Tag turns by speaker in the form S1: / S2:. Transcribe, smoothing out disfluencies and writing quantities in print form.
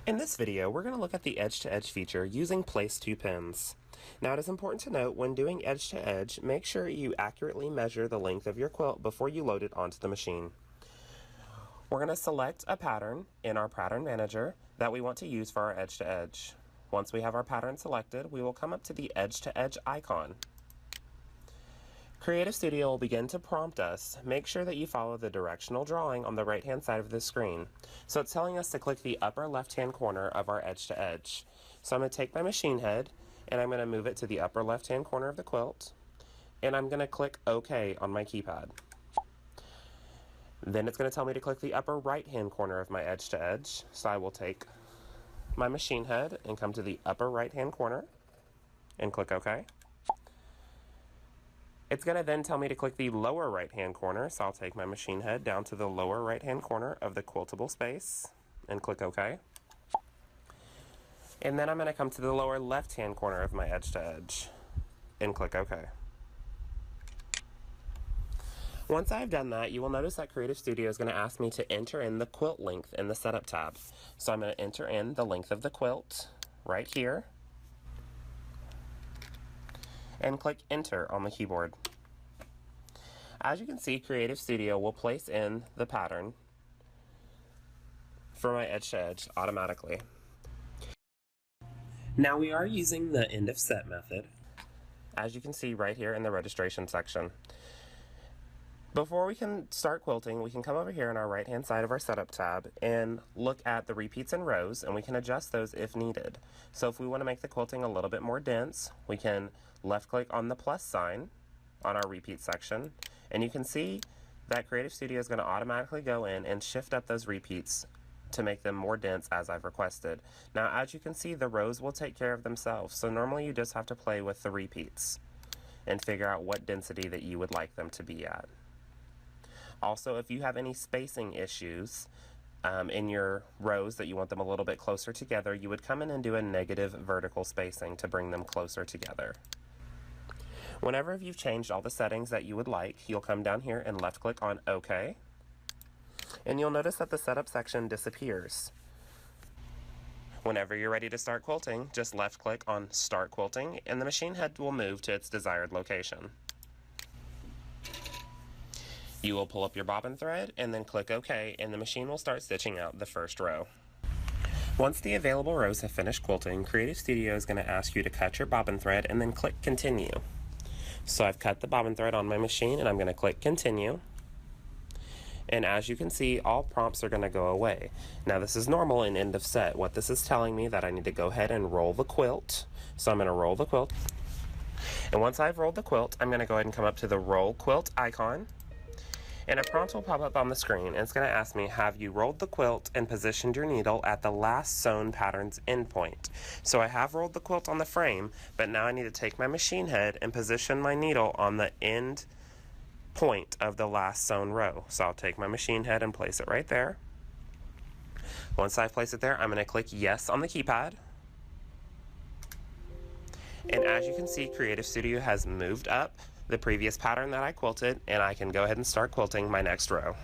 S1: In this video, we're going to look at the edge-to-edge feature using Place 2 pins. Now, it is important to note when doing edge-to-edge, make sure you accurately measure the length of your quilt before you load it onto the machine. We're going to select a pattern in our pattern manager that we want to use for our edge-to-edge. Once we have our pattern selected, we will come up to the edge-to-edge icon. Creative Studio will begin to prompt us. Make sure that you follow the directional drawing on the right-hand side of the screen. So it's telling us to click the upper left-hand corner of our edge-to-edge. So I'm going to take my machine head and I'm going to move it to the upper left-hand corner of the quilt, and I'm going to click OK on my keypad. Then it's going to tell me to click the upper right-hand corner of my edge-to-edge. So I will take my machine head and come to the upper right-hand corner and click OK. It's going to then tell me to click the lower right-hand corner, so I'll take my machine head down to the lower right-hand corner of the quiltable space and click OK. And then I'm going to come to the lower left-hand corner of my edge-to-edge and click OK. Once I've done that, you will notice that Creative Studio is going to ask me to enter in the quilt length in the Setup tab. So I'm going to enter in the length of the quilt right here and click Enter on the keyboard. As you can see, Creative Studio will place in the pattern for my edge-to-edge automatically. Now we are using the end of set method, as you can see right here in the registration section. Before we can start quilting, we can come over here on our right-hand side of our Setup tab and look at the repeats and rows, and we can adjust those if needed. So if we want to make the quilting a little bit more dense, we can left-click on the plus sign on our repeat section, and you can see that Creative Studio is going to automatically go in and shift up those repeats to make them more dense as I've requested. Now, as you can see, the rows will take care of themselves, so normally you just have to play with the repeats and figure out what density that you would like them to be at. Also, if you have any spacing issues in your rows that you want them a little bit closer together, you would come in and do a negative vertical spacing to bring them closer together. Whenever you've changed all the settings that you would like, you'll come down here and left click on OK, and you'll notice that the setup section disappears. Whenever you're ready to start quilting, just left click on Start Quilting and the machine head will move to its desired location. You will pull up your bobbin thread and then click OK, and the machine will start stitching out the first row. Once the available rows have finished quilting, Creative Studio is going to ask you to cut your bobbin thread and then click Continue. So I've cut the bobbin thread on my machine and I'm going to click Continue. And as you can see, all prompts are going to go away. Now this is normal in end of set. What this is telling me that I need to go ahead and roll the quilt. So I'm going to roll the quilt. And once I've rolled the quilt, I'm going to go ahead and come up to the Roll Quilt icon. And a prompt will pop up on the screen, and it's going to ask me, have you rolled the quilt and positioned your needle at the last sewn pattern's endpoint? So I have rolled the quilt on the frame, but now I need to take my machine head and position my needle on the end point of the last sewn row. So I'll take my machine head and place it right there. Once I place it there, I'm going to click Yes on the keypad. And as you can see, Creative Studio has moved up the previous pattern that I quilted, and I can go ahead and start quilting my next row.